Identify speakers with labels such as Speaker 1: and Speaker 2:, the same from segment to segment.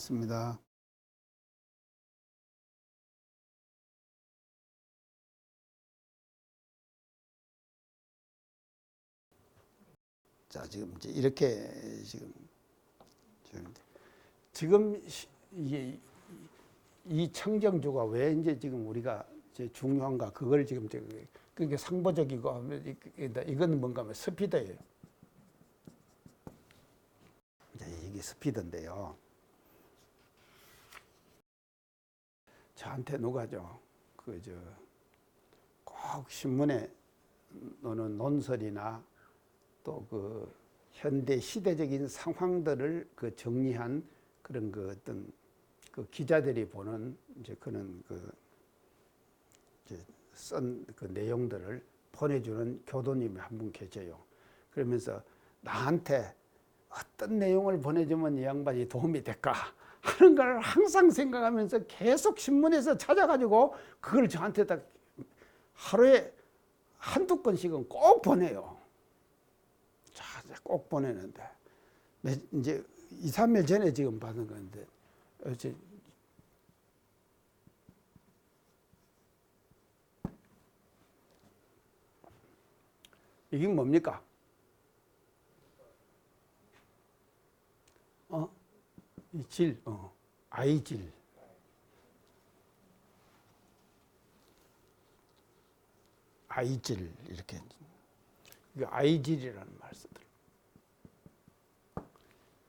Speaker 1: 반갑습니다. 자, 지금 이제 이렇게 지금 이게 이 청정주가 왜 이제 지금 우리가 이제 중요한가 그걸 지금 그게 상보적이고 하면 이건 뭔가 하면 스피드예요. 이게 스피드인데요. 저한테 누가죠? 꼭 신문에 오는 논설이나 또 그 현대 시대적인 상황들을 정리한 그런 어떤 기자들이 보는 이제 그런 쓴 내용들을 보내주는 교도님이 한 분 계세요. 그러면서 나한테 어떤 내용을 보내주면 이 양반이 도움이 될까 하는 걸 항상 생각하면서 계속 신문에서 찾아가지고 그걸 저한테 딱 하루에 한두 건씩은 꼭 보내요. 자, 꼭 보내는데 이제 2, 3일 전에 지금 받은 건데 어째 이게 뭡니까? 이 질, 아이질. 아이질, 이렇게. 이게 아이질이라는 말 쓰더라고요.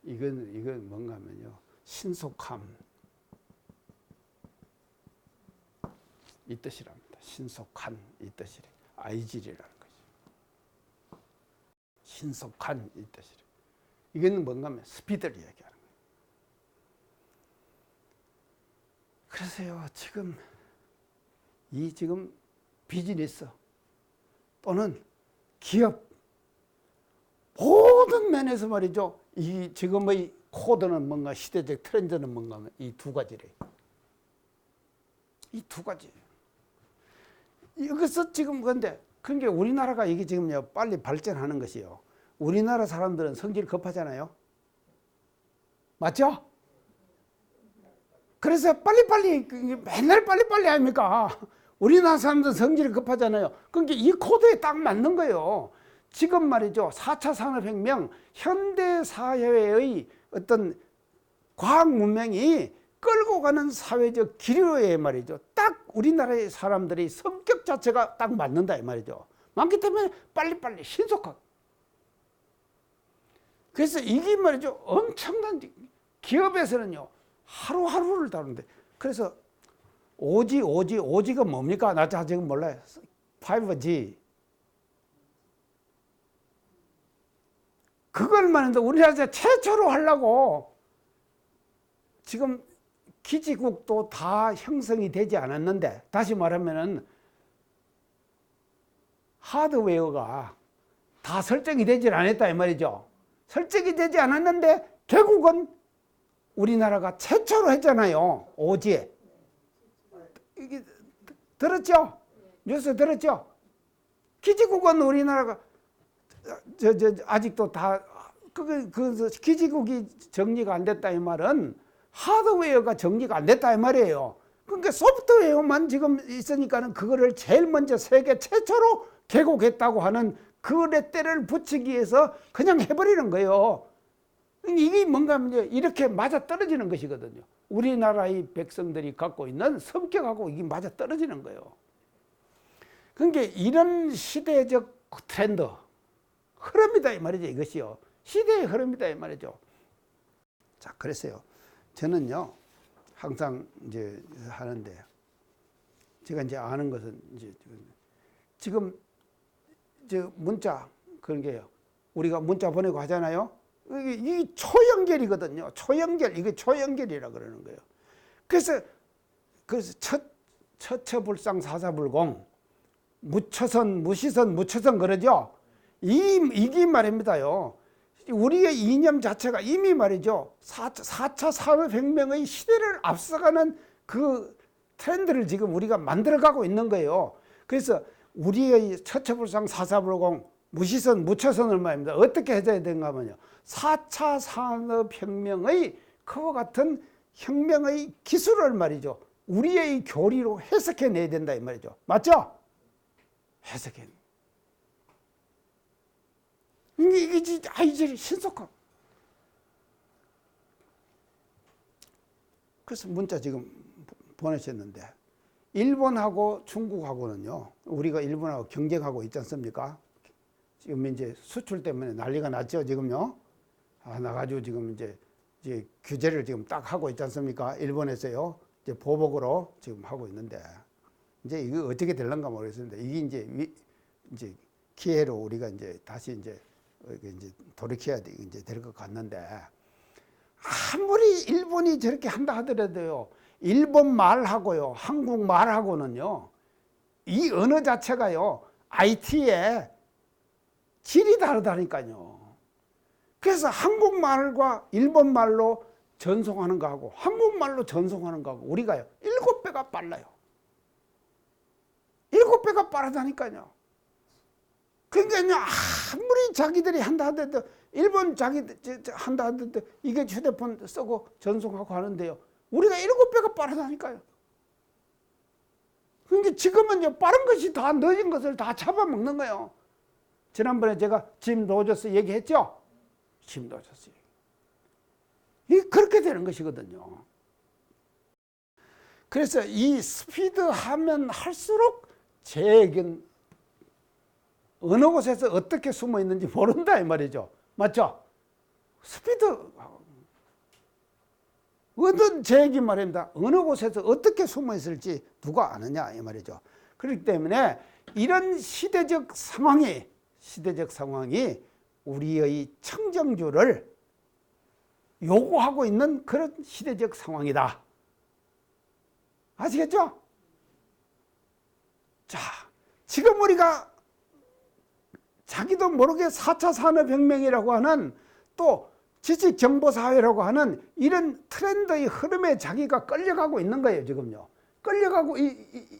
Speaker 1: 이건 뭔가 하면요. 신속함. 이 뜻이랍니다. 신속한 이 뜻이래. 아이질이라는 거죠. 신속한 이 뜻이래. 이건 뭔가 하면 스피드를 얘기하는 거예요. 그래서요, 지금 비즈니스 또는 기업 모든 면에서 말이죠. 이 지금의 코드는 뭔가 시대적 트렌드는 뭔가 하면 이 두 가지래. 이 두 가지. 이것은 지금 근데 그러니까 우리나라가 이게 지금요 빨리 발전하는 것이요. 우리나라 사람들은 성질 급하잖아요. 맞죠? 그래서 빨리빨리 맨날 빨리빨리 합니까? 우리나라 사람들은 성질이 급하잖아요. 그러니까 이 코드에 딱 맞는 거예요. 지금 말이죠. 4차 산업혁명, 현대사회의 어떤 과학 문명이 끌고 가는 사회적 기류에 말이죠. 딱 우리나라의 사람들의 성격 자체가 딱 맞는다 이 말이죠. 맞기 때문에 빨리빨리 신속하게. 그래서 이게 말이죠. 엄청난 기업에서는요. 하루하루를 다루는데 그래서 오지가 뭡니까? 나 지금 몰라요. 5G. 그걸 말하는데 우리나라 최초로 하려고 지금 기지국도 다 형성이 되지 않았는데 다시 말하면은 하드웨어가 다 설정이 되지 않았다 이 말이죠. 설정이 되지 않았는데 결국은 우리나라가 최초로 했잖아요. 오지에. 이게 들었죠? 뉴스 들었죠? 기지국은 우리나라가 아직도 다 기지국이 정리가 안 됐다 이 말은 하드웨어가 정리가 안 됐다 이 말이에요. 그러니까 소프트웨어만 지금 있으니까는 그거를 제일 먼저 세계 최초로 개국했다고 하는 그 레떼를 붙이기 위해서 그냥 해버리는 거예요. 이게 뭔가 하면 이렇게 맞아 떨어지는 것이거든요. 우리나라의 백성들이 갖고 있는 성격하고 이게 맞아 떨어지는 거예요. 그러니까 이런 시대적 트렌드, 흐름이다 이 말이죠. 이것이요. 시대의 흐름이다 이 말이죠. 자, 그랬어요. 저는요, 항상 이제 하는데, 제가 이제 아는 것은 이제 지금 문자 그런 게요. 우리가 문자 보내고 하잖아요. 이 초연결이거든요. 이게 초연결이라 그러는 거예요. 그래서 처처불상 사사불공, 무시선 그러죠. 이게 말입니다요. 우리의 이념 자체가 이미 말이죠. 4차 산업혁명의 시대를 앞서가는 그 트렌드를 지금 우리가 만들어가고 있는 거예요. 그래서 우리의 처처불상 사사불공, 무처선을 말입니다. 어떻게 해야 되는가 하면요. 4차 산업혁명의 그와 같은 혁명의 기술을 말이죠. 우리의 교리로 해석해내야 된다 이 말이죠. 맞죠? 해석해. 이게 진짜 이제 신속하고. 그래서 문자 지금 보내셨는데 일본하고 중국하고는요. 우리가 일본하고 경쟁하고 있지 않습니까? 지금 이제 수출 때문에 난리가 났죠. 지금요. 나가지고 지금 이제 규제를 지금 딱 하고 있지 않습니까? 일본에서요. 이제 보복으로 지금 하고 있는데 이제 이거 어떻게 될런가 모르겠습니다. 이게 이제 기회로 우리가 이제 다시 이제 돌이켜야 돼 이제 될 것 같는데 아무리 일본이 저렇게 한다 하더라도요. 일본 말하고요, 한국 말하고는요. 이 언어 자체가요. IT의 질이 다르다니까요. 그래서 한국말과 일본말로 전송하는 거하고 한국말로 전송하는 거하고 우리가요 7배가 빨라요. 7배가 빠르다니까요. 그러니까 아무리 자기들이 한다 하더라도 일본 한다 하더라도 이게 휴대폰 쓰고 전송하고 하는데요. 우리가 7배가 빠르다니까요. 그러니까 지금은 빠른 것이 다 늦은 것을 다 잡아먹는 거예요. 지난번에 제가 짐 로저스 얘기했죠? 짐 로저스. 이게 그렇게 되는 것이거든요. 그래서 이 스피드 하면 할수록 제겐 어느 곳에서 어떻게 숨어 있는지 모른다 이 말이죠. 맞죠? 스피드 어떤 제 얘기 말입니다. 어느 곳에서 어떻게 숨어 있을지 누가 아느냐 이 말이죠. 그렇기 때문에 이런 시대적 상황이 우리의 청정주를 요구하고 있는 그런 시대적 상황이다. 아시겠죠? 자, 지금 우리가 자기도 모르게 4차 산업혁명이라고 하는 또 지식정보사회라고 하는 이런 트렌드의 흐름에 자기가 끌려가고 있는 거예요, 지금요. 끌려가고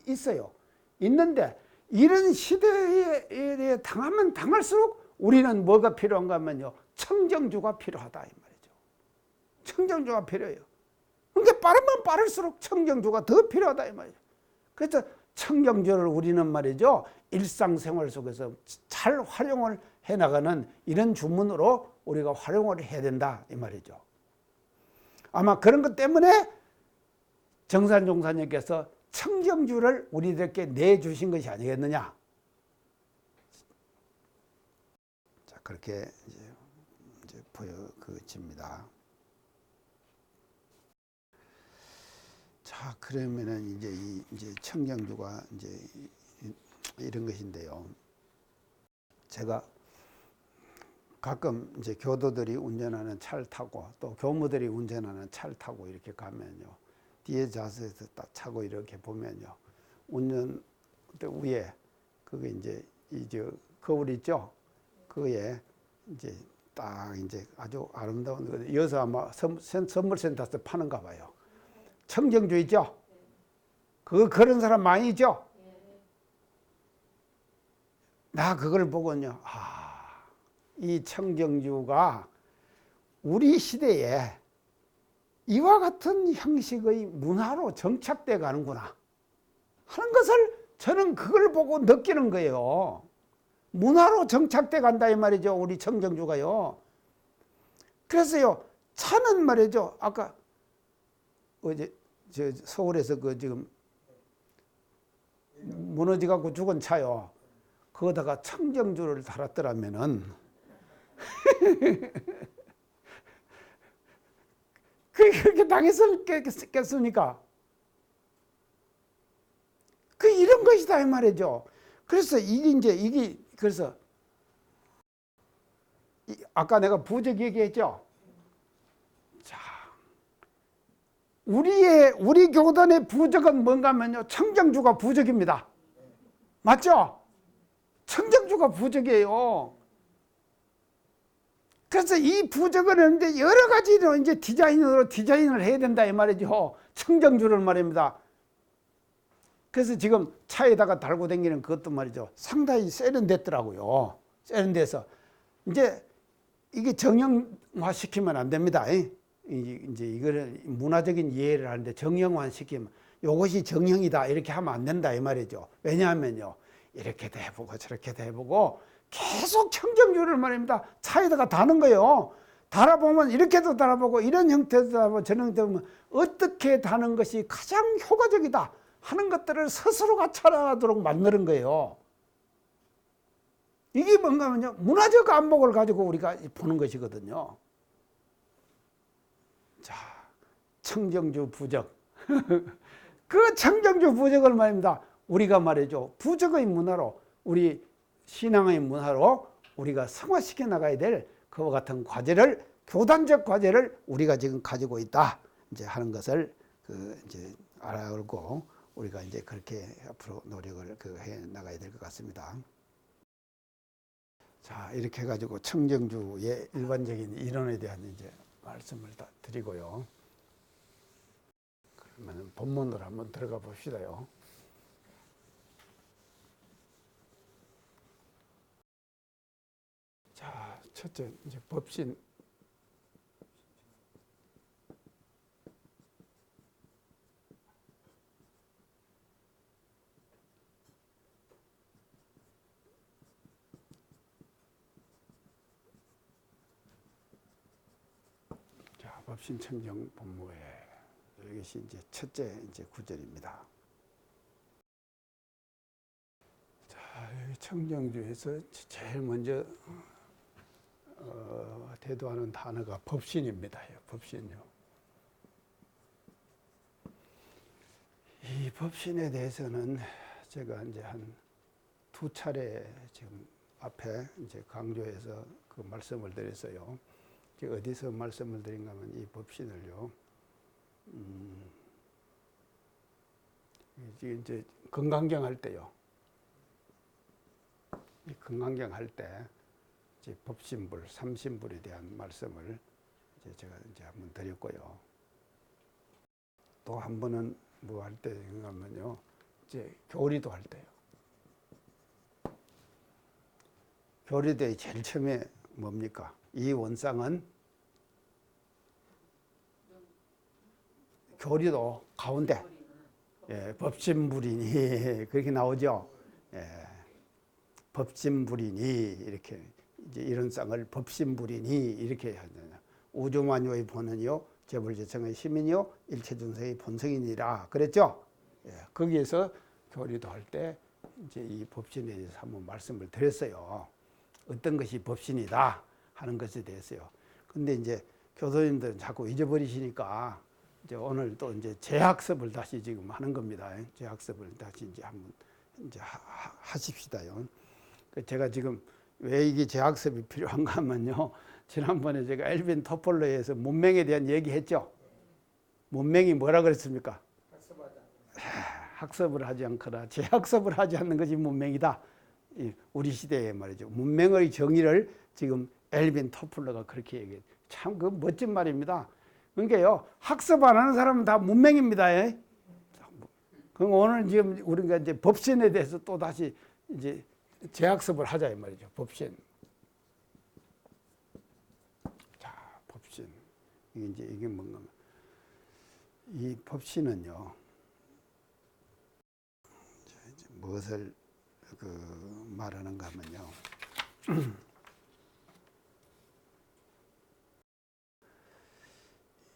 Speaker 1: 있어요. 있는데 이런 시대에 당하면 당할수록 우리는 뭐가 필요한가 하면요. 청정주가 필요하다 이 말이죠. 청정주가 필요해요. 그러니까 빠르면 빠를수록 청정주가 더 필요하다 이 말이죠. 그래서 청정주를 우리는 말이죠. 일상생활 속에서 잘 활용을 해나가는 이런 주문으로 우리가 활용을 해야 된다 이 말이죠. 아마 그런 것 때문에 정산 종사님께서 청정주를 우리들께 내주신 것이 아니겠느냐. 자, 그렇게 이제 보여집니다. 자, 그러면은 이제 청정주가 이제 이런 것인데요. 제가 가끔 이제 교도들이 운전하는 차를 타고 또 교무들이 운전하는 차를 타고 이렇게 가면요. 뒤에 좌석에서 딱 차고 이렇게 보면요. 운전대 위에 그게 이제 거울 있죠. 그에 이제 딱 이제 아주 아름다운 거 여기서 아마 선물센터에서 파는가 봐요. 청정주 있죠. 그런 사람 많이 있죠. 나 그걸 보고는요. 이 청정주가 우리 시대에 이와 같은 형식의 문화로 정착돼 가는구나 하는 것을 저는 그걸 보고 느끼는 거예요. 문화로 정착돼 간다 이 말이죠. 우리 청정주가요. 그래서요. 차는 말이죠. 아까 어제 저 서울에서 지금 무너져 갖고 죽은 차요. 거기다가 청정주를 달았더라면은 그렇게 당했었겠습니까? 이런 것이다 이 말이죠. 그래서 이게 그래서 아까 내가 부적 얘기했죠. 자, 우리 교단의 부적은 뭔가 하면요. 청정주가 부적입니다. 맞죠? 청정주가 부적이에요. 그래서 이 부적은 했는데 여러 가지로 이제 디자인을 해야 된다 이 말이죠. 청정주를 말입니다. 그래서 지금 차에다가 달고 다니는 그것도 말이죠. 상당히 세련됐더라고요. 세련돼서 이제 이게 정형화 시키면 안 됩니다. 이제 이거를 문화적인 이해를 하는데 정형화 시키면 이것이 정형이다 이렇게 하면 안 된다 이 말이죠. 왜냐하면요 이렇게도 해보고 저렇게도 해보고 계속 청정주를 말입니다. 차에다가 다는 거예요. 달아보면 이렇게도 달아보고 이런 형태도 달아보고 저런 형태도 보면 어떻게 다는 것이 가장 효과적이다 하는 것들을 스스로가 찾아가도록 만드는 거예요. 이게 뭔가 하면요 문화적 안목을 가지고 우리가 보는 것이거든요. 자, 청정주 부적. 그 청정주 부적을 말입니다. 우리가 말이죠. 부적의 문화로 우리 신앙의 문화로 우리가 승화시켜 나가야 될 그와 같은 과제를 교단적 과제를 우리가 지금 가지고 있다. 이제 하는 것을 이제 알아고 우리가 이제 그렇게 앞으로 노력을 해 나가야 될 것 같습니다. 자, 이렇게 해가지고 청정주의 일반적인 이론에 대한 이제 말씀을 다 드리고요. 그러면 본문으로 한번 들어가 봅시다요. 자, 첫째 이제 법신. 자, 법신 청정 본무에 이것이 이제 첫째 이제 구절입니다. 자, 여기 청정주에서 제일 먼저 대두하는 단어가 법신입니다. 법신요. 이 법신에 대해서는 제가 이제 한 두 차례 지금 앞에 이제 강조해서 그 말씀을 드렸어요. 어디서 말씀을 드린가 하면 이 법신을요. 이제 건강경 할 때요. 이 건강경 할 때 이제 법신불, 삼신불에 대한 말씀을 이제 제가 이제 한번 드렸고요. 또 한 번은 뭐 할 때인가 하면요. 이제 교리도 할 때요. 교리도의 제일 처음에 뭡니까? 이 원상은 교리도 가운데 법신불이니 그렇게 나오죠. 법신불이니 이렇게 이제 이런 쌍을 법신불이니 이렇게 하잖아요. 우주만유의 본은요 재불재성의 시민이요 일체중생의 본성이니라 그랬죠. 거기에서 교리도 할 때 이제 이 법신에 대해서 한번 말씀을 드렸어요. 어떤 것이 법신이다 하는 것에 대해서요. 근데 이제 교도님들은 자꾸 잊어버리시니까 이제 오늘 또 이제 재학습을 다시 지금 하는 겁니다. 재학습을 다시 이제 한번 이제 하십시다요. 제가 지금 왜 이게 재학습이 필요한가 하면요. 지난번에 제가 엘빈 토폴러에서 문맹에 대한 얘기했죠. 문맹이 뭐라 그랬습니까? 학습을 하지 않거나 재학습을 하지 않는 것이 문맹이다. 우리 시대에 말이죠. 문맹의 정의를 지금 엘빈 토플러가 그렇게 얘기해요. 참 그 멋진 말입니다. 그러니까요. 학습 안 하는 사람은 다 문맹입니다. 그럼 오늘 지금 우리가 이제 법신에 대해서 또 다시 이제 재학습을 하자 이 말이죠. 법신. 자, 법신. 이게 뭔가 이 법신은요. 이제 무엇을 말하는가 하면요.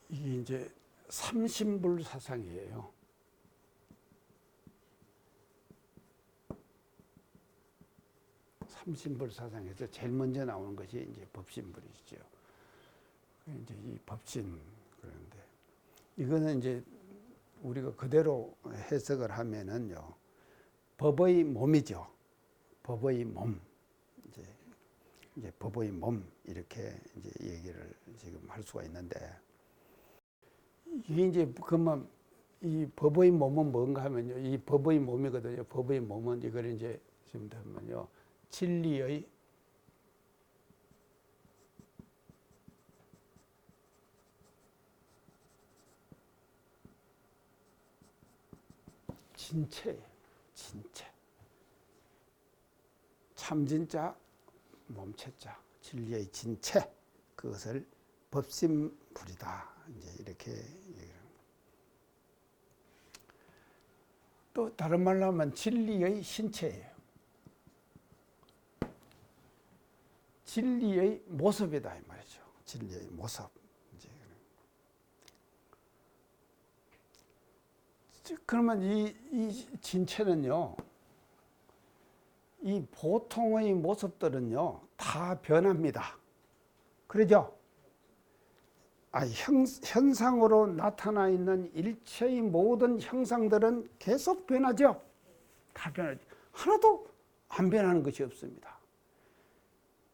Speaker 1: 이게 이제 삼신불 사상이에요. 삼신불 사상에서 제일 먼저 나오는 것이 이제 법신불이죠. 이제 이 법신 그런데 이거는 이제 우리가 그대로 해석을 하면은요. 법의 몸이죠. 법의 몸. 이제 법의 몸 이렇게 이제 얘기를 지금 할 수가 있는데 이게 이제 그만 이 법의 몸은 뭔가 하면요. 이 법의 몸이거든요. 법의 몸은 이걸 이제 지금 보면요. 진리의 진체예요. 진체. 참진자, 몸체자, 진리의 진체. 그것을 법신불이다. 이제 이렇게 얘기를 합니다. 또 다른 말로 하면 진리의 신체예요. 진리의 모습이다 이 말이죠. 진리의 모습. 이제 그러면 이 진체는요, 이 보통의 모습들은요 다 변합니다. 그러죠? 현상으로 나타나 있는 일체의 모든 형상들은 계속 변하죠. 다 변하죠. 하나도 안 변하는 것이 없습니다.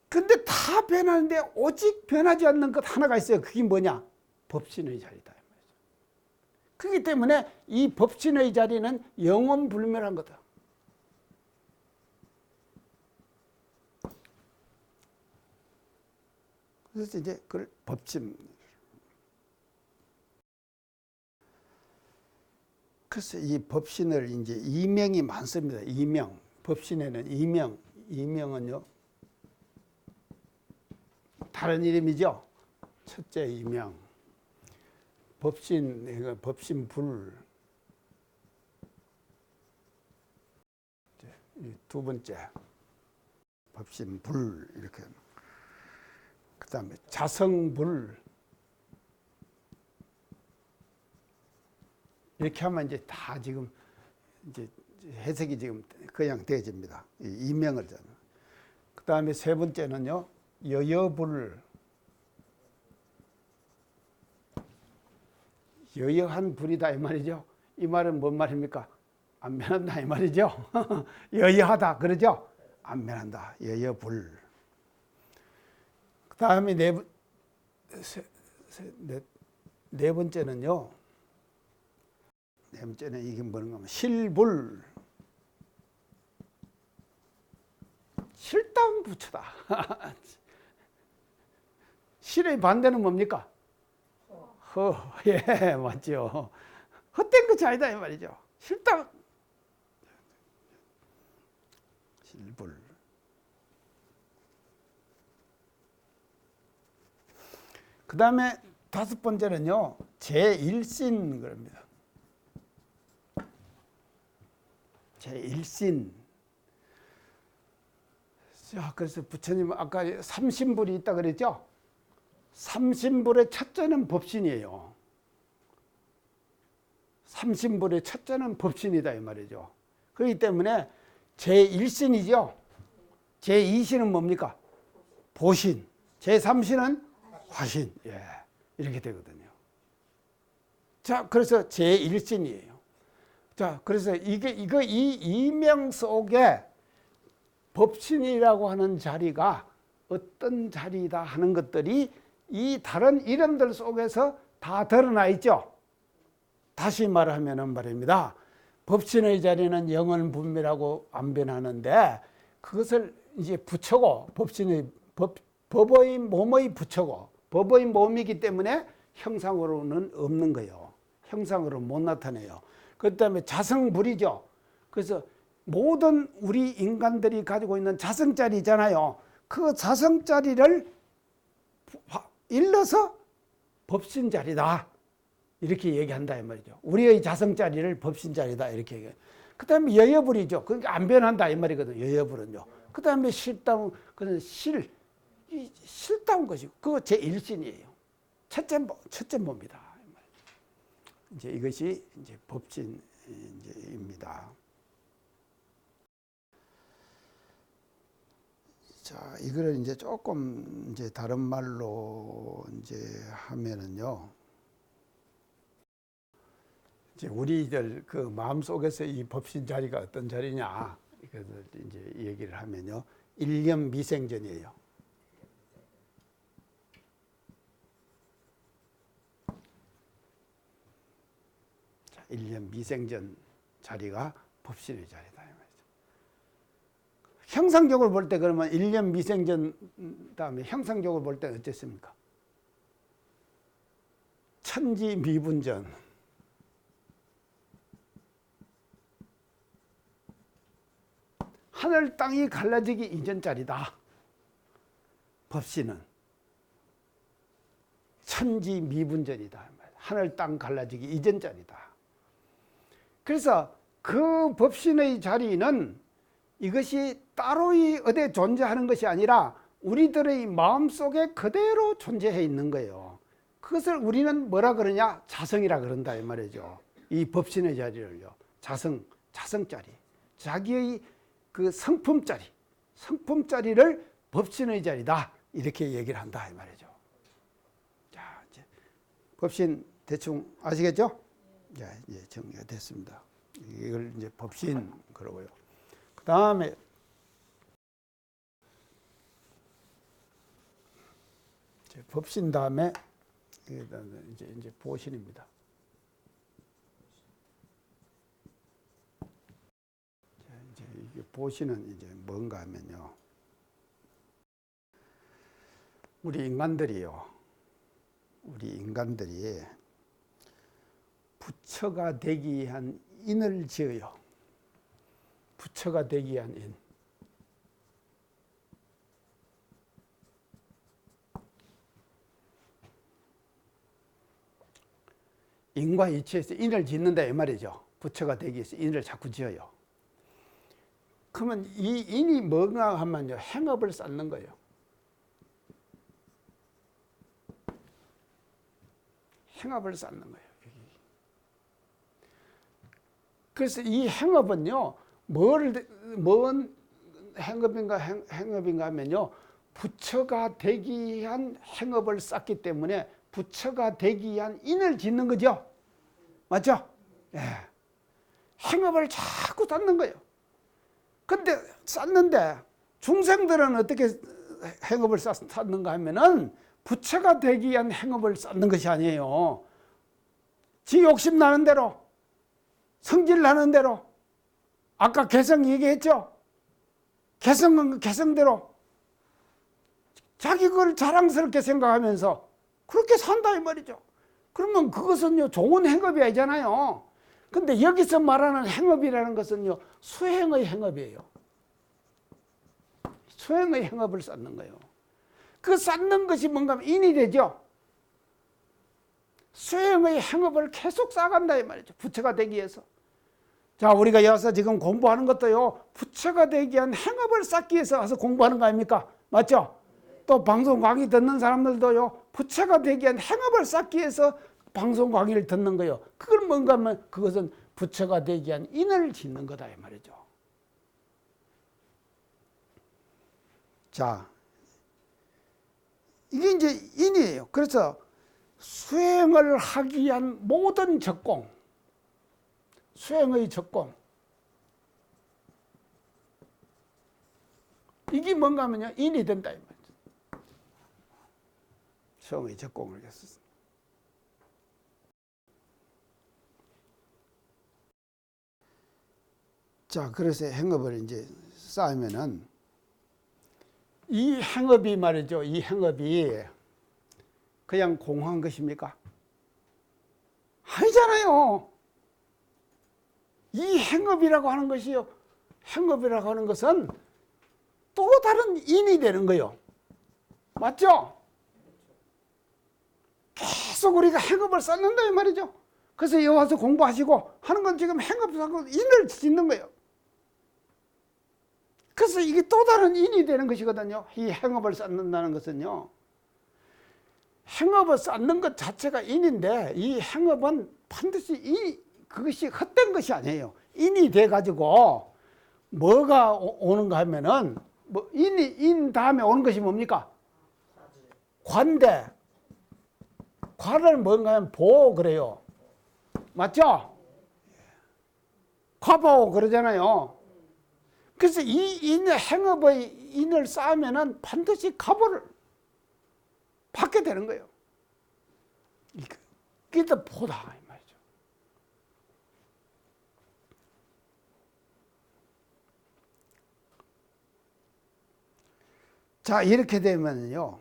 Speaker 1: 근데 다 변하는데 오직 변하지 않는 것 하나가 있어요. 그게 뭐냐? 법신의 자리다. 그렇기 때문에 이 법신의 자리는 영원불멸한 거다. 그래서 이제 그걸 법신. 그래서 이 법신을 이제 이명이 많습니다. 이명. 법신에는 이명은요. 다른 이름이죠. 첫째 이명. 법신불. 두 번째 법신불 이렇게. 그다음에 자성불. 이렇게 하면 이제 다 지금 이제 해석이 지금 그냥 되어집니다. 이명을. 그다음에 세 번째는요. 여여불. 여여한 불이다 이 말이죠. 이 말은 뭔 말입니까? 안 변한다 이 말이죠. 여여하다 그러죠. 안 변한다. 여여불. 그 다음에 네 번째는요. 네 번째는 이게 뭔가 하면 실불. 실다운 부처다. 실의 반대는 뭡니까? 예, 맞죠. 헛된 것이 아니다 이 말이죠. 실당. 실불. 그 다음에 다섯 번째는요, 제1신 그럽니다. 제1신. 자, 그래서 부처님 아까 삼신불이 있다 그랬죠? 삼신불의 첫째는 법신이에요. 삼신불의 첫째는 법신이다 이 말이죠. 그렇기 때문에 제1신이죠. 제2신은 뭡니까? 보신. 제3신은 화신. 예, 이렇게 되거든요. 자, 그래서 제1신이에요. 자, 그래서 이 이명 속에 법신이라고 하는 자리가 어떤 자리다 하는 것들이 이 다른 이름들 속에서 다 드러나 있죠. 다시 말하면 말입니다. 법신의 자리는 영원분멸하고 안 변하는데 그것을 이제 부처고 법의 몸의 부처고 법의 몸이기 때문에 형상으로는 없는 거예요. 형상으로 못 나타내요. 그 다음에 자성불이죠. 그래서 모든 우리 인간들이 가지고 있는 자성자리잖아요. 그 자성자리를 일러서 법신자리다 이렇게 얘기한다 이 말이죠. 우리의 자성자리를 법신자리다 이렇게 얘기해요. 그 다음에 여여불이죠. 그러니까 안 변한다 이 말이거든요. 여여불은요. 그 다음에 실다운, 그건 실다운 것이고 그거 제1신이에요. 첫째 몸이다. 이제 이것이 이제 법신입니다. 자, 이거를 이제 조금 이제 다른 말로 이제 하면은요. 이제 우리들 그 마음 속에서 이 법신 자리가 어떤 자리냐, 이것을 이제 얘기를 하면요. 일념 미생전이에요. 자, 일념 미생전 자리가 법신의 자리다. 형상적으로 볼 때 그러면 일념 미생전 다음에 형상적으로 볼 때 어땠습니까? 천지 미분전. 하늘 땅이 갈라지기 이전 자리다. 법신은. 천지 미분전이다. 하늘 땅 갈라지기 이전 자리다. 그래서 그 법신의 자리는 이것이 따로이 어디 존재하는 것이 아니라 우리들의 마음속에 그대로 존재해 있는 거예요. 그것을 우리는 뭐라 그러냐? 자성이라 그런다 이 말이죠. 이 법신의 자리를요. 자성자리. 자기의 그 성품자리를 법신의 자리다. 이렇게 얘기를 한다 이 말이죠. 자, 이제 법신 대충 아시겠죠? 자, 이제 정리가 됐습니다. 이걸 이제 법신 그러고요. 그 다음에 법신 다음에 이제 보신입니다. 자, 이제 이게 보신은 이제 뭔가 하면요. 우리 인간들이 부처가 되기 위한 인을 지어요. 부처가 되기 위한 인. 인과 이치에서 인을 짓는다 이 말이죠. 부처가 되기 위해서 인을 자꾸 지어요. 그러면 이 인이 뭔가 하면요. 행업을 쌓는 거예요. 행업을 쌓는 거예요. 그래서 이 행업은요. 뭔 행업인가 하면요. 부처가 되기 위한 행업을 쌓기 때문에 부처가 되기 위한 인을 짓는 거죠. 맞죠? 예. 행업을 자꾸 쌓는 거예요. 근데 쌓는데 중생들은 어떻게 행업을 쌓는가 하면은 부처가 되기 위한 행업을 쌓는 것이 아니에요. 지 욕심 나는 대로, 성질 나는 대로, 아까 개성 얘기했죠? 개성은 개성대로 자기 걸 자랑스럽게 생각하면서 그렇게 산다 이 말이죠. 그러면 그것은요 좋은 행업이 아니잖아요. 근데 여기서 말하는 행업이라는 것은요 수행의 행업이에요. 수행의 행업을 쌓는 거예요. 그 쌓는 것이 뭔가 하면 인이 되죠. 수행의 행업을 계속 쌓아간다 이 말이죠. 부처가 되기 위해서. 자, 우리가 여기서 지금 공부하는 것도요 부처가 되기 위한 행업을 쌓기 위해서 와서 공부하는 거 아닙니까? 맞죠? 또 방송 강의 듣는 사람들도요 부처가 되기 위한 행업을 쌓기 위해서 방송 강의를 듣는 거예요. 그걸 뭔가 하면 그것은 부처가 되기 위한 인을 짓는 거다 이 말이죠. 자, 이게 이제 인이에요. 그래서 수행을 하기 위한 모든 적공, 수행의 적공, 이게 뭔가 하면요 인이 된다 이 말이죠. 수행의 적공을 했었습니다. 자, 그래서 행업을 이제 쌓으면은 이 행업이 말이죠. 이 행업이 그냥 공허한 것입니까? 아니잖아요. 이 행업이라고 하는 것이요. 행업이라고 하는 것은 또 다른 인이 되는 거예요. 맞죠? 계속 우리가 행업을 쌓는다 이 말이죠. 그래서 여기 와서 공부하시고 하는 건 지금 행업하고 인을 짓는 거예요. 그래서 이게 또 다른 인이 되는 것이거든요. 이 행업을 쌓는다는 것은요. 행업을 쌓는 것 자체가 인인데 이 행업은 반드시 그것이 헛된 것이 아니에요. 인이 돼가지고 뭐가 오는가 하면은 뭐 인 다음에 오는 것이 뭡니까? 관대. 관을 뭔가 하면 보 그래요. 맞죠? 과보 그러잖아요. 그래서 이 행업의 인을 쌓으면은 반드시 과보를 받게 되는 거예요. 이게 또 보다 이 말이죠. 자, 이렇게 되면요.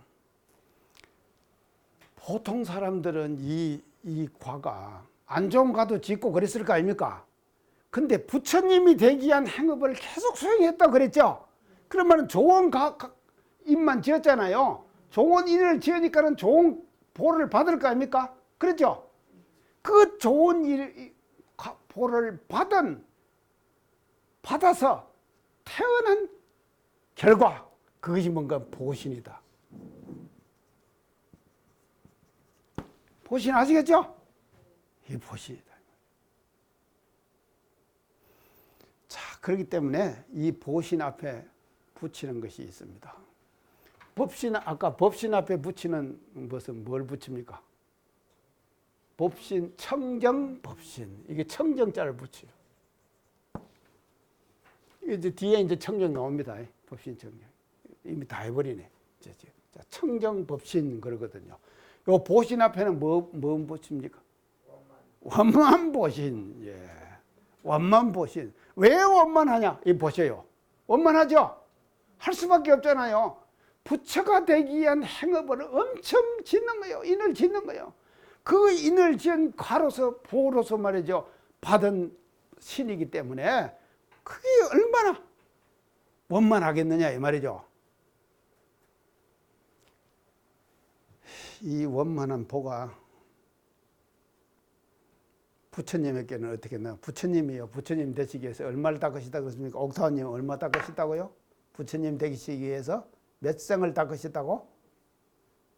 Speaker 1: 보통 사람들은 이 과가 안 좋은 과도 짓고 그랬을 거 아닙니까? 근데 부처님이 되기 위한 행업을 계속 수행했다고 그랬죠? 그러면 좋은 인만 지었잖아요. 좋은 인을 지으니까는 좋은 보를 받을 거 아닙니까? 그렇죠? 그 좋은 보를 받아서 태어난 결과, 그것이 뭔가 보신이다. 보신 아시겠죠? 이 보신이다. 자, 그렇기 때문에 이 보신 앞에 붙이는 것이 있습니다. 아까 법신 앞에 붙이는 것은 뭘 붙입니까? 법신, 청정, 법신. 이게 청정자를 붙여요. 이제 뒤에 이제 청정 나옵니다. 법신, 청정. 이미 다 해버리네. 자, 청정, 법신 그러거든요. 요 보신 앞에는 뭐 붙입니까? 원만 보신. 예. 원만 보신. 왜 원만하냐? 이 보세요. 원만하죠? 할 수밖에 없잖아요. 부처가 되기 위한 행업을 엄청 짓는 거예요. 인을 짓는 거예요. 그 인을 지은 가로서 보로서 말이죠. 받은 신이기 때문에 그게 얼마나 원만하겠느냐 이 말이죠. 이 원만한 보가 부처님에게는 어떻게 했나? 부처님이요. 부처님 되시기 위해서 얼마를 닦으시다고 그랬습니까? 옥타원님 얼마 닦으셨다고요? 부처님 되시기 위해서 몇 생을 닦으셨다고?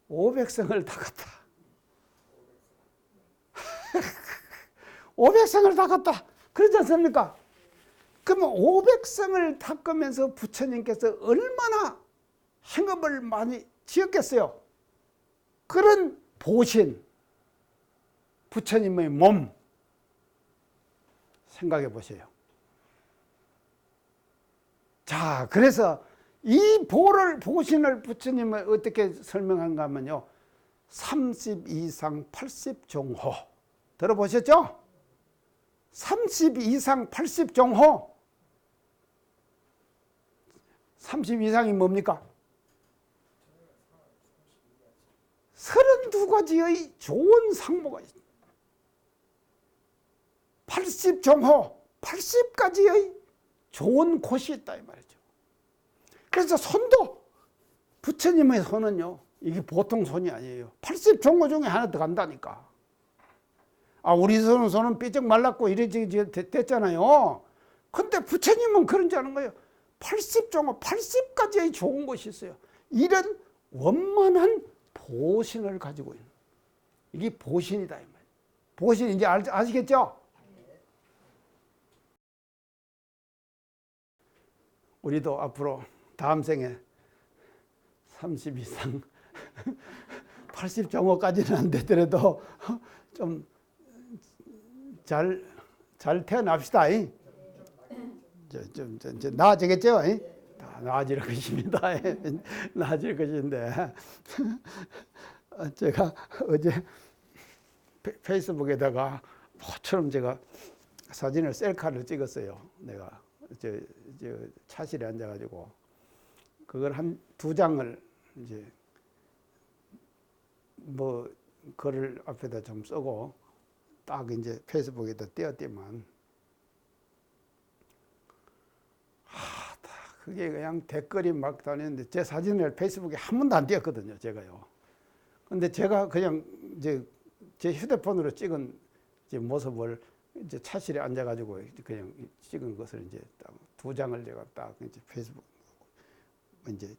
Speaker 1: 500생을 닦았다. 500생을 닦았다. 그렇지 않습니까? 그러면 500생을 닦으면서 부처님께서 얼마나 행업을 많이 지었겠어요? 그런 보신, 부처님의 몸, 생각해 보세요. 자, 그래서 이 보신을 부처님은 어떻게 설명한가 하면요. 30이상 80종호. 들어보셨죠? 30이상 80종호. 30이상이 뭡니까? 32가지의 좋은 상모가 있습니다. 80종호, 80가지의 좋은 곳이 있다 이 말이죠. 그래서 손도 부처님의 손은요, 이게 보통 손이 아니에요. 80종호 중에 하나 더 간다니까. 아, 우리 손은 삐쩍 말랐고 이래 됐잖아요. 근데 부처님은 그런지 않은 거예요. 80종호, 80가지의 좋은 곳이 있어요. 이런 원만한 보신을 가지고 있는. 이게 보신이다 이 말이에요. 보신 이제 아시겠죠? 우리도 앞으로 다음 생에 30 이상 80종호까지는 안 되더라도 좀 잘 태어납시다. 좀 나아지겠죠? 다 나아질 것입니다. 나아질 것인데 제가 어제 페이스북에다가 모처럼 제가 사진을 셀카를 찍었어요. 내가 저 차실에 앉아가지고 그걸 한 2장을 이제 뭐 글을 앞에다 좀 쓰고 딱 이제 페이스북에다 띄었더만 그게 그냥 댓글이 막 다니는데 제 사진을 페이스북에 한 번도 안 띄었거든요, 제가요. 근데 제가 그냥 이제 제 휴대폰으로 찍은 이제 모습을 이제 차실에 앉아가지고 그냥 찍은 것을 이제 딱 2장을 제가 딱 이제 페이스북 이제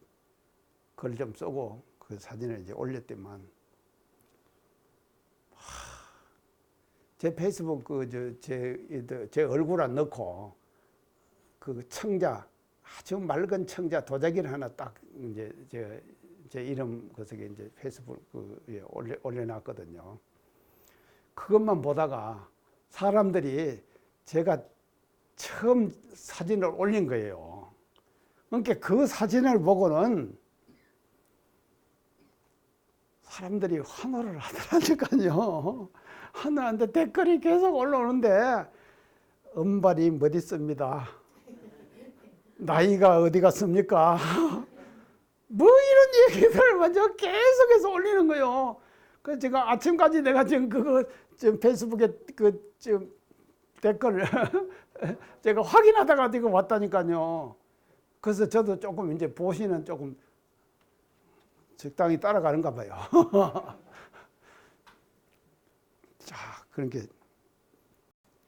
Speaker 1: 글 좀 쓰고 그 사진을 이제 올렸더만 제 페이스북 제 얼굴 안 넣고 그 청자 아주 맑은 청자 도자기를 하나 딱 이제 제 이름 그속에 이제 페이스북에 올려놨거든요. 그것만 보다가 사람들이 제가 처음 사진을 올린 거예요. 그러니까 그 사진을 보고는 사람들이 환호를 하더라니까요. 하늘한테 댓글이 계속 올라오는데 은발이 못 있습니다. 나이가 어디 갔습니까? 뭐 이런 얘기들을 먼저 계속해서 올리는 거예요. 그래서 제가 아침까지 내가 지금 그거 지금 페이스북에 지금 댓글을 제가 확인하다가 지금 왔다니까요. 그래서 저도 조금 이제 보시는 조금 적당히 따라가는가 봐요. 그러니까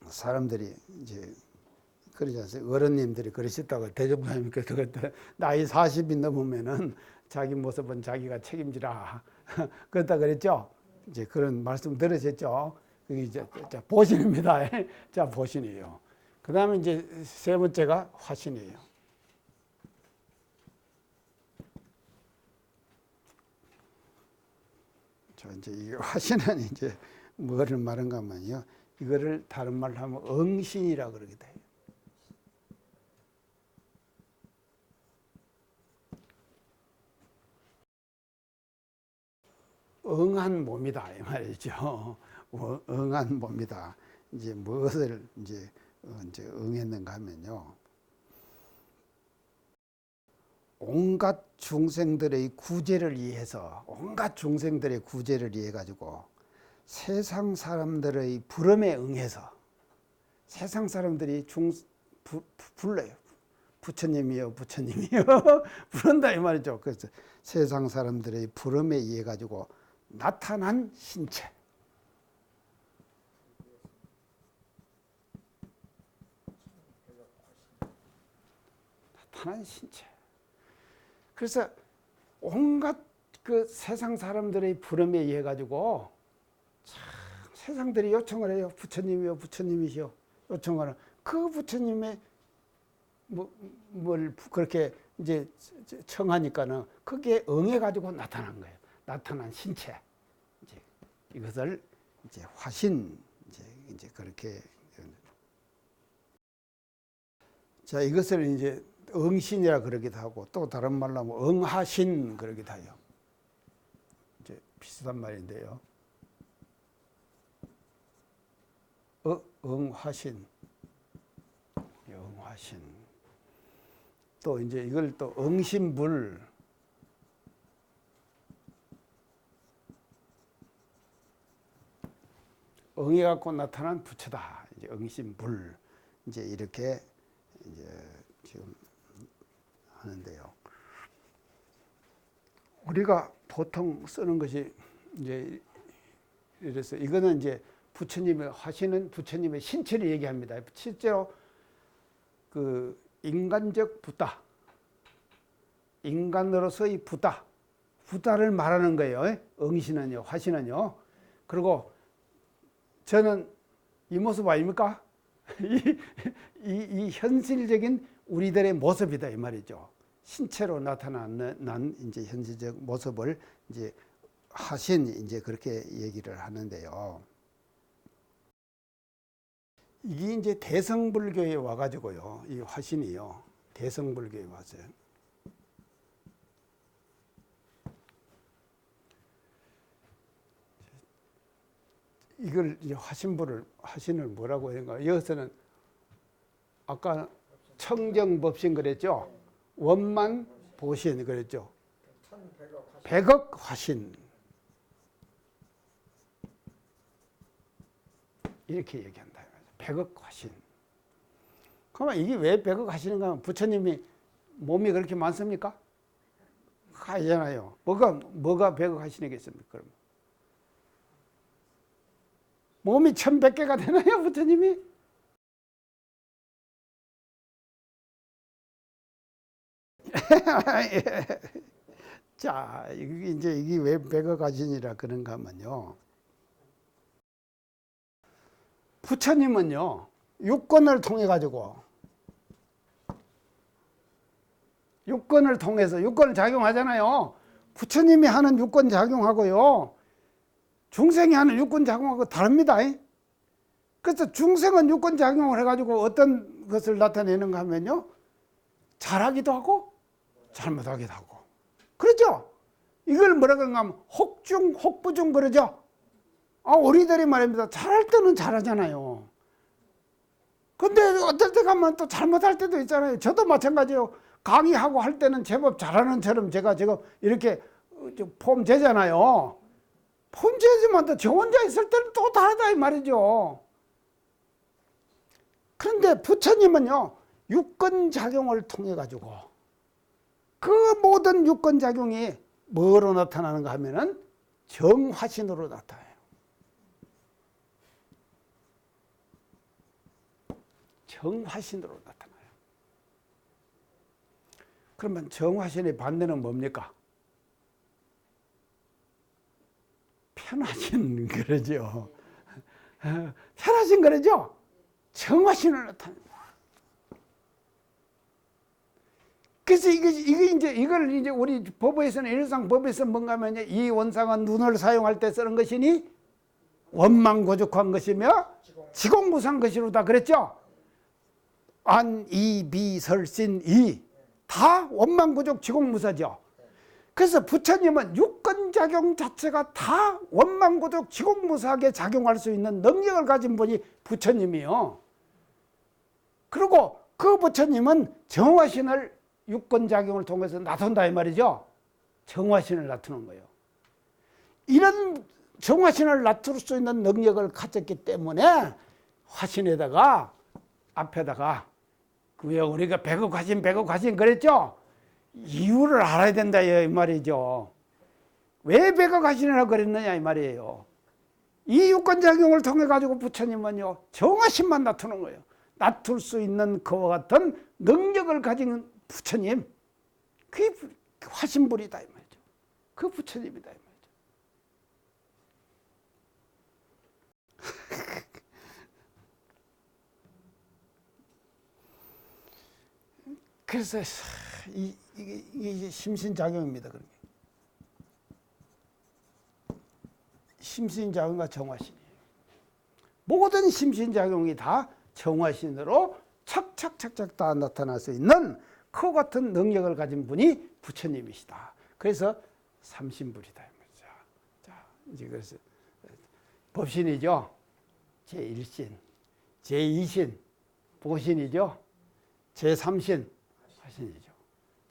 Speaker 1: 사람들이 이제 그러지 않습니까? 어른님들이 그러셨다고 대종사님께서 그때 나이 40이 넘으면은 자기 모습은 자기가 책임지라 그렇다 그랬죠. 이제 그런 말씀 들으셨죠. 그게 이제 보신입니다. 자, 보신이에요. 그 다음에 이제 세 번째가 화신이에요. 자, 이제 이 화신은 이제 뭐를 말한가 하면요. 이거를 다른 말로 하면 응신이라 그러게 돼요. 응한 몸이다 이 말이죠. 응한 몸이다. 이제 무엇을 이제 응했는가 하면요. 온갖 중생들의 구제를 위해서, 온갖 중생들의 구제를 위해 가지고 세상 사람들의 부름에 응해서 세상 사람들이 불러요. 부처님이요, 부처님이요. 부른다 이 말이죠. 그래서 세상 사람들의 부름에 의해 가지고 나타난 신체. 나타난 신체. 그래서 온갖 그 세상 사람들의 부름에 의해 가지고 참 세상들이 요청을 해요. 부처님이요, 부처님이시요. 요청하는 그 부처님의 뭘 그렇게 이제 청하니까는 그게 응해 가지고 나타난 거예요. 나타난 신체. 이제 이것을 이제 화신 이제 그렇게 자 이것을 이제 응신이라 그러기도 하고 또 다른 말로 하면 응하신 그러기도 해요. 이제 비슷한 말인데요. 응화신, 응화신. 또 이제 이걸 또 응신불. 응해 갖고 나타난 부처다. 이제 응신불. 이제 이렇게 이제 지금 하는데요. 우리가 보통 쓰는 것이 이제 이래서 이거는 이제 부처님의 화신은 부처님의 신체를 얘기합니다. 실제로 그 인간적 부다, 인간으로서의 부다를 말하는 거예요. 응신은요, 화신은요. 그리고 저는 이 모습 아닙니까? 이 현실적인 우리들의 모습이다 이 말이죠. 신체로 나타난 이제 현실적 모습을 이제 화신 이제 그렇게 얘기를 하는데요. 이게 이제 대성불교에 와가지고요, 이 화신이요, 대성불교에 와서요. 이걸 이제 화신을 뭐라고 하는가? 여기서는 아까 청정법신 그랬죠? 원만보신 그랬죠? 백억화신. 이렇게 얘기한다. 백억화신. 그러면 이게 왜 백억화신인가 하면 부처님이 몸이 그렇게 많습니까? 아니잖아요. 뭐가 백억화신이겠습니까? 그럼 몸이 1100개가 되나요, 부처님이? 자, 이게 왜 백억화신이라 그런가 하면요. 부처님은요, 육권을 통해 가지고, 육권을 통해서, 육권을 작용하잖아요. 부처님이 하는 육권 작용하고요, 중생이 하는 육권 작용하고 다릅니다. 그래서 중생은 육권 작용을 해가지고 어떤 것을 나타내는가 하면요, 잘하기도 하고, 잘못하기도 하고. 그렇죠? 이걸 뭐라 그런가 하면, 혹중, 혹부중 그러죠? 우리들이 말입니다. 잘할 때는 잘하잖아요. 근데 어떨 때 가면 또 잘못할 때도 있잖아요. 저도 마찬가지예요. 강의하고 할 때는 제법 잘하는 처럼 제가 지금 이렇게 폼재잖아요. 폼재지만 또 저 혼자 있을 때는 또 다르다 이 말이죠. 그런데 부처님은요, 육권작용을 통해 가지고 그 모든 육권작용이 뭐로 나타나는가 하면은 정화신으로 나타나요. 정화신으로 나타나요. 그러면 정화신의 반대는 뭡니까? 편하신 그러죠. 편하신 그러죠. 정화신을 나타냅니다. 그래서 이걸 이제 우리 법에서는 일상 법에서 뭔가 하면 이 원상은 눈을 사용할 때 쓰는 것이니 원망고족한 것이며 지공무사한 것이로다 그랬죠. 안, 이, 비, 설, 신, 이 다 원망고족 지공무사죠. 그래서 부처님은 육건작용 자체가 다 원망고족 지공무사하게 작용할 수 있는 능력을 가진 분이 부처님이요. 그리고 그 부처님은 정화신을 육건작용을 통해서 나타낸다 이 말이죠. 정화신을 나타내는 거예요. 이런 정화신을 나타낼 수 있는 능력을 가졌기 때문에 화신에다가 앞에다가 왜 우리가 백업화신 그랬죠? 이유를 알아야 된다 이 말이죠. 왜 백업화신이라고 그랬느냐 이 말이에요. 이 육건작용을 통해 가지고 부처님은요 정화신만 나타내는 거예요. 나툴 수 있는 그와 같은 능력을 가진 부처님, 그게 화신불이다 이 말이죠. 그 부처님이다 이 말이죠. 그래서 이게 심신작용입니다. 심신작용과 정화신이에요. 모든 심신작용이 다 정화신으로 착착착착 다 나타날 수 있는 그 같은 능력을 가진 분이 부처님이시다. 그래서 삼신불이다. 자, 이제 그래서 법신이죠. 제1신, 제2신, 보신이죠. 제3신, 화신이죠.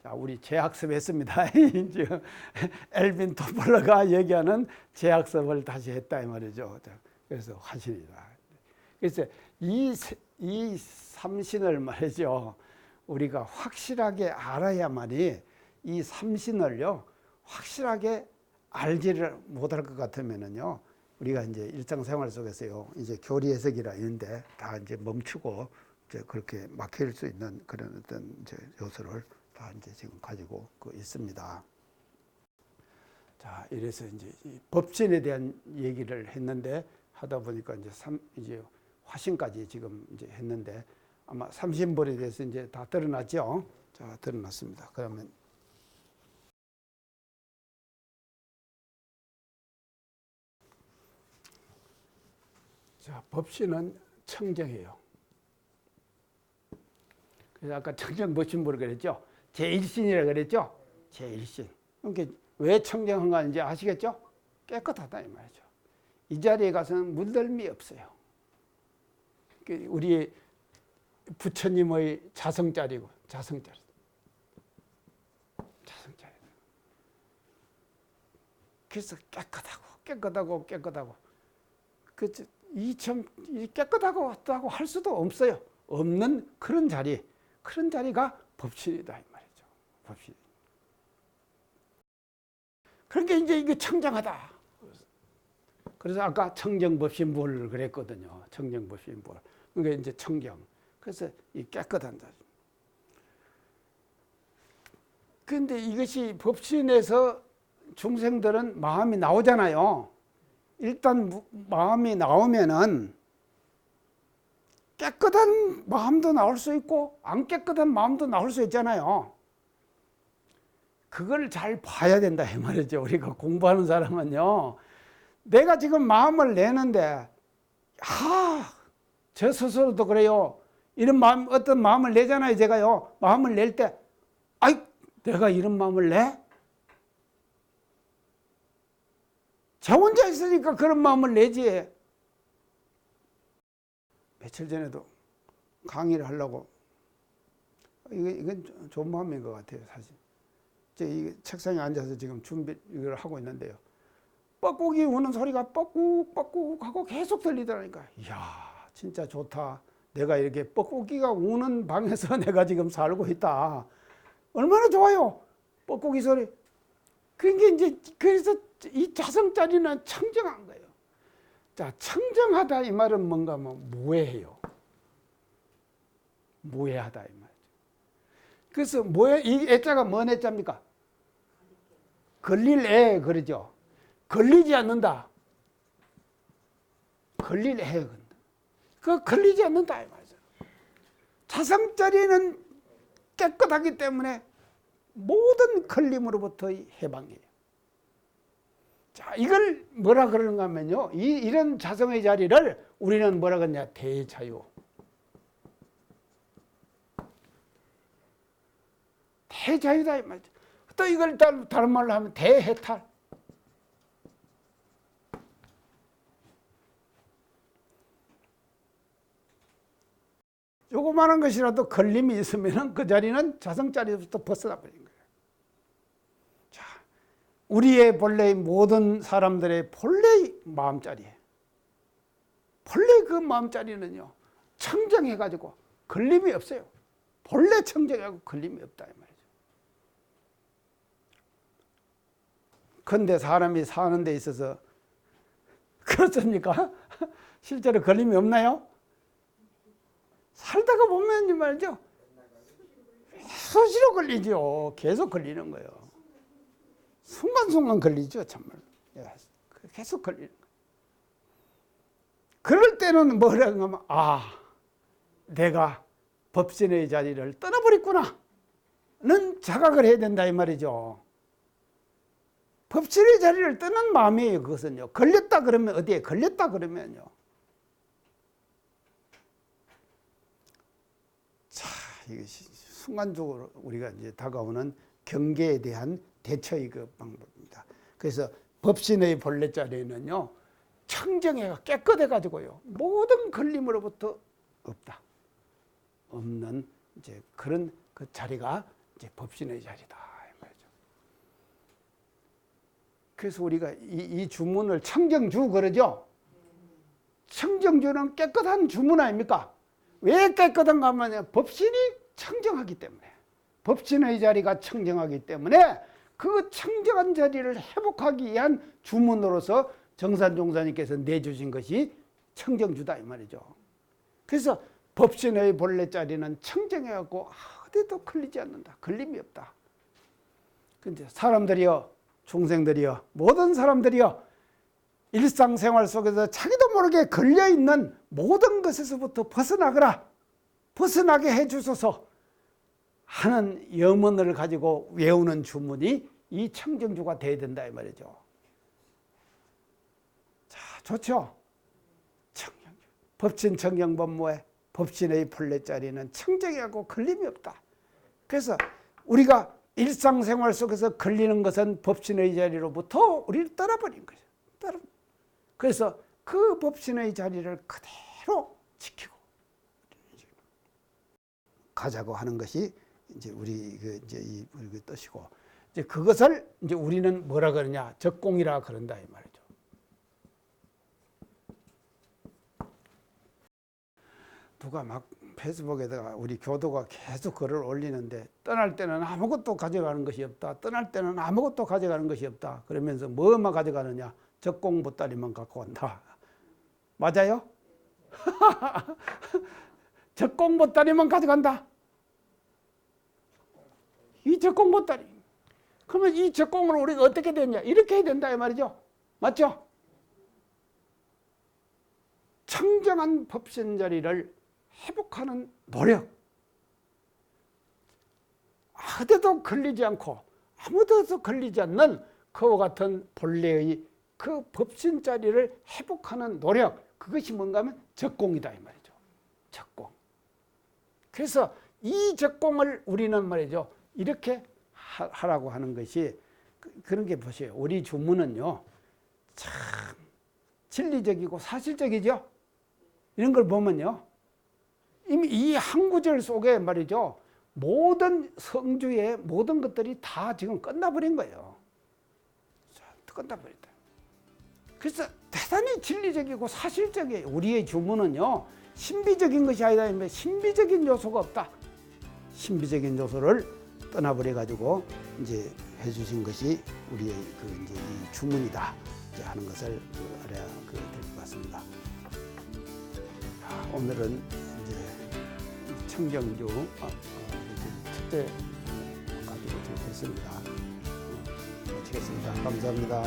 Speaker 1: 자, 우리 재학습했습니다. 이제 엘빈 토플러가 얘기하는 재학습을 다시 했다 이 말이죠. 그래서 화신이다. 그래서 이 삼신을 말이죠. 우리가 확실하게 알아야만이 이 삼신을요 확실하게 알지를 못할 것 같으면은요 우리가 이제 일상생활 속에서요 이제 교리 해석이라 이런데 다 이제 멈추고 이제 그렇게 막힐 수 있는 그런 어떤 이제 요소를 다 이제 지금 가지고 있습니다. 자, 이래서 이제 이 법신에 대한 얘기를 했는데 하다 보니까 이제 화신까지 지금 이제 했는데. 아마 삼신불에 대해서 이제 다 드러났죠. 자, 드러났습니다. 그러면 자, 법신은 청정해요. 그래서 아까 청정법신불을 그랬죠. 제1신이라 그랬죠. 제1신. 그러니까 왜 청정한가 이제 아시겠죠? 깨끗하다 이 말이죠. 이 자리에 가서는 물들미 없어요. 우리 부처님의 자성자리고 자성자리. 그래서 깨끗하고. 이 깨끗하고 할 수도 없어요. 없는 그런 자리가 법신이다 이 말이죠. 법신. 그러니까 이제 이게 청정하다. 그래서 아까 청정법신불 그랬거든요. 청정법신불. 그러니까 이제 청정. 그래서 이 깨끗한 자리. 그런데 이것이 법신에서 중생들은 마음이 나오잖아요. 일단 마음이 나오면은 깨끗한 마음도 나올 수 있고 안 깨끗한 마음도 나올 수 있잖아요. 그걸 잘 봐야 된다 이 말이죠. 우리가 공부하는 사람은요. 내가 지금 마음을 내는데 저 스스로도 그래요. 이런 마음, 어떤 마음을 내잖아요. 제가요. 마음을 낼 때 내가 이런 마음을 내? 저 혼자 있으니까 그런 마음을 내지. 며칠 전에도 강의를 하려고 이건 좋은 마음인 것 같아요. 사실 이 책상에 앉아서 지금 준비를 하고 있는데요. 뻐꾸기 우는 소리가 뻐꾹 하고 계속 들리더라니까. 이야 진짜 좋다. 내가 이렇게 뻐꾸기가 우는 방에서 내가 지금 살고 있다. 얼마나 좋아요. 뻐꾸기 소리. 그게 이제 그래서 이 자성자리는 청정한 거예요. 자, 청정하다 이 말은 뭔가 무해해요. 무해하다 이 말이죠. 그래서 이 애자가 뭔 애자입니까? 걸릴 애 그러죠. 걸리지 않는다. 걸릴 애 그 걸리지 않는다 이 말이죠. 자성자리는 깨끗하기 때문에 모든 걸림으로부터 해방이에요. 자, 이걸 뭐라 그러는가 하면요. 이런 자성의 자리를 우리는 뭐라 그러냐? 대자유. 대자유다 이 말이죠. 또 이걸 다른 말로 하면 대해탈. 조그마한 것이라도 걸림이 있으면 그 자리는 자성자리부터 벗어나 버린 거예요. 자, 우리의 본래의 모든 사람들의 본래의 마음자리에 본래 그 마음자리는요 청정해가지고 걸림이 없어요. 본래 청정하고 걸림이 없다 이 말이죠. 그런데 사람이 사는 데 있어서 그렇습니까? 실제로 걸림이 없나요? 살다가 보면 이 말이죠. 수시로 걸리죠. 계속 걸리는 거예요. 순간순간 걸리죠. 정말. 계속 걸리는 거예요. 그럴 때는 뭐라고 하면 내가 법신의 자리를 떠나버렸구나 는 자각을 해야 된다 이 말이죠. 법신의 자리를 떠난 마음이에요. 그것은요. 걸렸다 그러면 어디에 걸렸다 그러면요. 자, 이것이 순간적으로 우리가 이제 다가오는 경계에 대한 대처의 그 방법입니다. 그래서 법신의 본래 자리는요, 청정해가 깨끗해 가지고요, 모든 걸림으로부터 없는 이제 그런 그 자리가 이제 법신의 자리다 이 말이죠. 그래서 우리가 이 주문을 청정주 그러죠. 청정주는 깨끗한 주문 아닙니까? 왜 깨끗한가 하면 법신이 청정하기 때문에, 법신의 자리가 청정하기 때문에 그 청정한 자리를 회복하기 위한 주문으로서 정산종사님께서 내주신 것이 청정주다 이 말이죠. 그래서 법신의 본래 자리는 청정해갖고 어디도 걸리지 않는다. 걸림이 없다. 근데 사람들이요, 중생들이요, 모든 사람들이요, 일상생활 속에서 자기도 모르게 걸려있는 모든 것에서부터 벗어나거라, 벗어나게 해주소서 하는 염원을 가지고 외우는 주문이 이 청정주가 돼야 된다 이 말이죠. 자, 좋죠? 청정주. 법신 청정법모에 법신의 본래 자리는 청정하고 걸림이 없다. 그래서 우리가 일상생활 속에서 걸리는 것은 법신의 자리로부터 우리를 떠나버린 거죠. 그래서 그 법신의 자리를 그대로 지키고 가자고 하는 것이 이제 우리 우리 뜻이고, 이제 그것을 이제 우리는 뭐라 그러냐, 적공이라 그런다 이 말이죠. 누가 막 페이스북에다가 우리 교도가 계속 글을 올리는데, 떠날 때는 아무것도 가져가는 것이 없다, 떠날 때는 아무것도 가져가는 것이 없다 그러면서 뭐만 가져가느냐, 적공 보따리만 갖고 간다. 맞아요? 적공 보따리만 가져간다. 이 적공 보따리. 그러면 이 적공을 우리가 어떻게 되냐, 이렇게 해야 된다 이 말이죠. 맞죠? 청정한 법신 자리를 회복하는 노력. 어디도 걸리지 않고 아무데도 걸리지 않는 그와 같은 본래의 그 법신 자리를 회복하는 노력, 그것이 뭔가 하면 적공이다 이 말이죠. 적공. 그래서 이 적공을 우리는 말이죠, 이렇게 하라고 하는 것이, 그런 게 보세요. 우리 주문은요 참 진리적이고 사실적이죠. 이런 걸 보면요, 이미 이 한 구절 속에 말이죠, 모든 성주의 모든 것들이 다 지금 끝나버린 거예요. 끝나버렸다. 그래서 대단히 진리적이고 사실적이에요. 우리의 주문은요, 신비적인 것이 아니라 신비적인 요소가 없다. 신비적인 요소를 떠나버려 가지고 이제 해주신 것이 우리의 이제 이 주문이다 이제 하는 것을 알아야 될 것 같습니다. 오늘은 이제 청경주 축제 가지고 지금 했습니다. 마치겠습니다. 감사합니다.